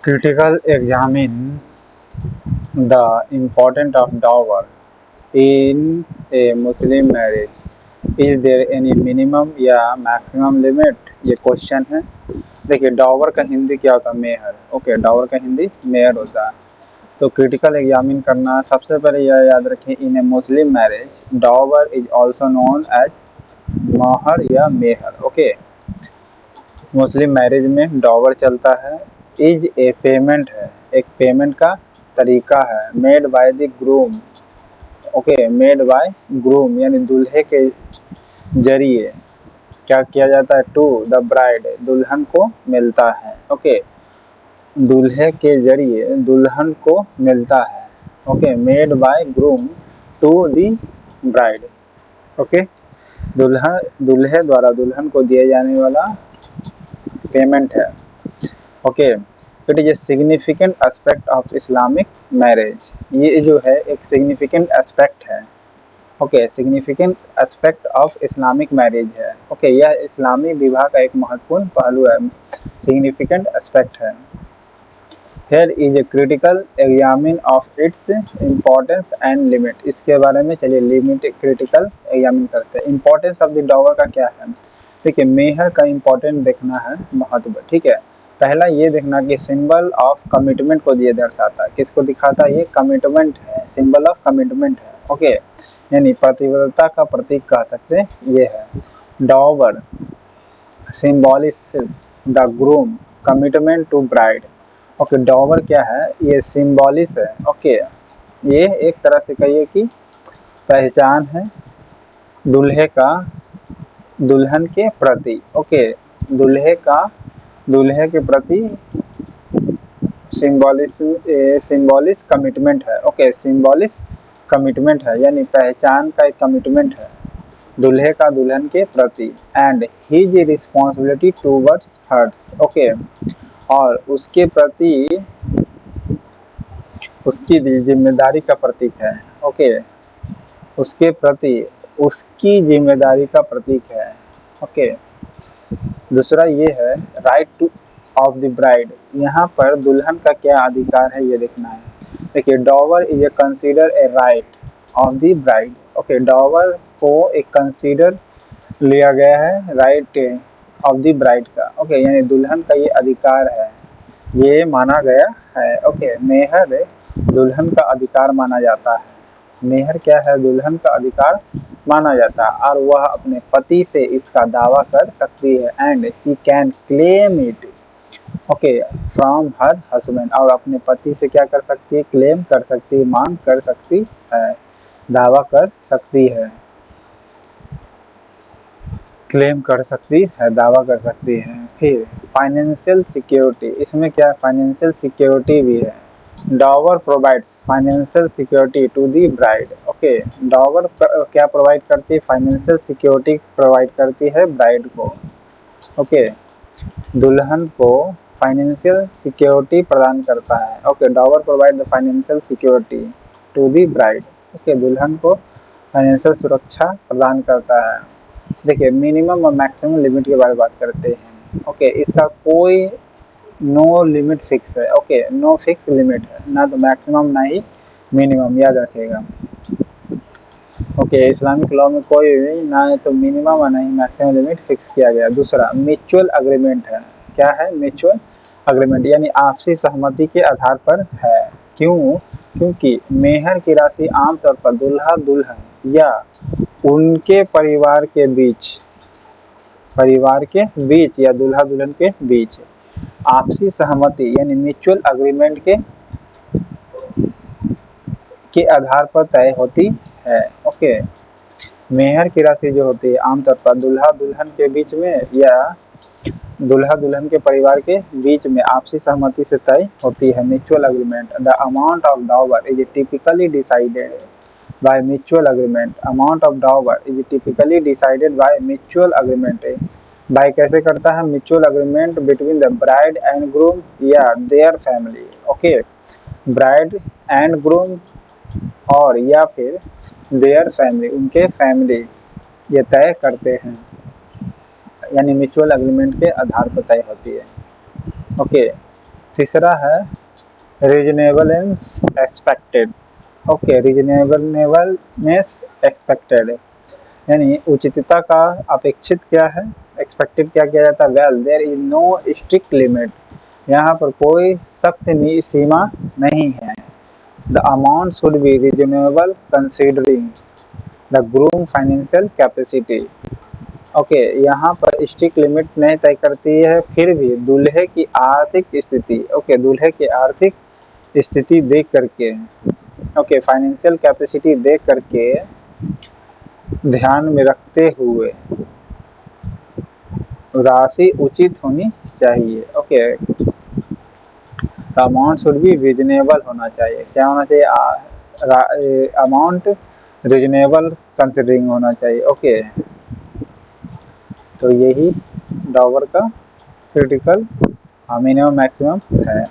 Critical examine the importance of dower in a Muslim marriage. Is there any minimum या maximum limit? ये question है। देखिए, डॉवर का हिंदी क्या होता है? मेहर। ओके, डॉवर का हिंदी मेहर होता है। तो क्रिटिकल एग्जामिन करना, सबसे पहले यह याद रखें, in a Muslim marriage dower is also known as महर या मेहर। ओके, मुस्लिम मैरिज में डॉवर चलता है। इज ए पेमेंट है, एक पेमेंट का तरीका है। Made by the groom. Okay, made by groom यानी दूल्हे के जरिए क्या किया जाता है? टू द ब्राइड, दुल्हन को मिलता है। ओके, दूल्हे के जरिए दुल्हन को मिलता है। Okay, made by groom to the bride. Okay, दूल्हे द्वारा दुल्हन को दिए जाने वाला पेमेंट है। Okay, it is a significant aspect of Islamic marriage. ये जो है एक सिग्निफिकेंट एस्पेक्ट है। Okay, significant aspect of Islamic marriage है। ओके, यह इस्लामी विवाह का एक महत्वपूर्ण पहलू है, सिग्निफिकेंट एस्पेक्ट है। Here is a critical examine of its importance and limit। इसके बारे में चलिए लिमिट क्रिटिकल एग्जामिन करते हैं। इम्पोर्टेंस ऑफ द डॉवर का क्या है? देखिए, मेहर का इम्पोर्टेंट देखना है, महत्व। ठीक है, पहला ये देखना कि सिंबल ऑफ कमिटमेंट को ये दर्शाता है। किसको दिखाता है? ये कमिटमेंट है, सिंबल ऑफ कमिटमेंट है। ओके, यानी प्रतिबद्धता का प्रतीक कह सकते हैं ये है। Dower symbolises the groom commitment to bride. Okay, dower क्या है? ये सिम्बॉलिस है। ओके, ये एक तरह से कहिए कि पहचान है दूल्हे का दुल्हन के प्रति। ओके, दूल्हे के प्रति सिम्बॉलिस कमिटमेंट है। ओके, सिम्बॉलिस कमिटमेंट है यानी पहचान का एक कमिटमेंट है दूल्हे का दुल्हन के प्रति। And his responsibility towards hers. Okay, और उसके प्रति उसकी जिम्मेदारी का प्रतीक है। ओके, उसके प्रति उसकी जिम्मेदारी का प्रतीक है। ओके, दूसरा ये है right two of the bride. यहाँ पर दुल्हन का क्या अधिकार है ये देखना है। देखिए, डॉवर is a consider a right of the bride. Okay, डॉवर को एक कंसीडर लिया गया है राइट ऑफ द ब्राइड का। ओके, यानी दुल्हन का ये अधिकार है, ये माना गया है। ओके, मेहर दुल्हन का अधिकार माना जाता है। मेहर क्या है? दुल्हन का अधिकार माना जाता है और वह अपने पति से इसका दावा कर सकती है। And she can claim it okay from her husband. और अपने पति से क्या कर सकती है? क्लेम कर सकती है, मांग कर सकती है, दावा कर सकती है, क्लेम कर सकती है, दावा कर सकती है। फिर फाइनेंशियल सिक्योरिटी, इसमें क्या फाइनेंशियल सिक्योरिटी भी है। Dower provides financial security to the bride. Okay, dower क्या प्रोवाइड करती है? फाइनेंशियल सिक्योरिटी प्रोवाइड करती है ब्राइड को। ओके, दुल्हन को फाइनेंशियल सिक्योरिटी प्रदान करता है। Okay, dower provide the financial security to the bride. Okay, दुल्हन को फाइनेंशियल सुरक्षा प्रदान करता है। देखिए, मिनिमम और मैक्सिमम लिमिट के बारे में बात करते हैं। ओके, इसका कोई नो लिमिट फिक्स है। ओके, नो फिक्स लिमिट है, ना तो मैक्सिमम ना ही मिनिमम, याद रखिएगा। ओके, इस्लामिक लॉ में कोई भी ना तो मिनिमम और ना ही मैक्सिमम लिमिट फिक्स किया गया। दूसरा म्यूचुअल अग्रीमेंट है। क्या है? म्यूचुअल अग्रीमेंट यानी आपसी सहमति के आधार पर है। क्यों? क्योंकि मेहर की राशि आमतौर पर दूल्हा दुल्हन या उनके परिवार के बीच या दूल्हा दुल्हन के बीच आपसी सहमति यानी म्यूचुअल अग्रीमेंट के आधार पर तय होती है। ओके, मेहर की राशि जो होती है आमतौर पर दूल्हा दुल्हन के बीच में या दूल्हा दुल्हन के परिवार के बीच में आपसी सहमति से तय होती है। Mutual agreement. The amount of dower is typically decided by mutual agreement. Amount of dower is typically decided by mutual agreement. By कैसे करता है? Mutual agreement between the bride and groom या their family. Okay, bride and groom और या फिर their family, उनके family ये तय करते हैं, यानी म्यूचुअल एग्रीमेंट के आधार पर तय होती है। ओके, तीसरा है रीजनेबलेंस एक्सपेक्टेड। ओके, रीजनेबलनेस एक्सपेक्टेड यानी उचितता का अपेक्षित क्या है, एक्सपेक्टेड क्या किया जाता है, well there is no strict limit, यहाँ पर कोई सख्त सीमा नहीं है। The amount should be reasonable considering the groom financial capacity. Okay, यहाँ पर स्ट्रिक्ट लिमिट नहीं तय करती है, फिर भी दूल्हे की आर्थिक स्थिति, ओके दूल्हे की आर्थिक स्थिति देख करके, ओके फाइनेंशियल कैपेसिटी देख करके ध्यान में रखते हुए राशि उचित होनी चाहिए। Okay, amount should be reasonable होना चाहिए, क्या होना चाहिए, अमाउंट रीजनेबल कंसिडरिंग होना चाहिए। ओके, तो यही डॉवर का क्रिटिकल मिनिमम मैक्सिमम है।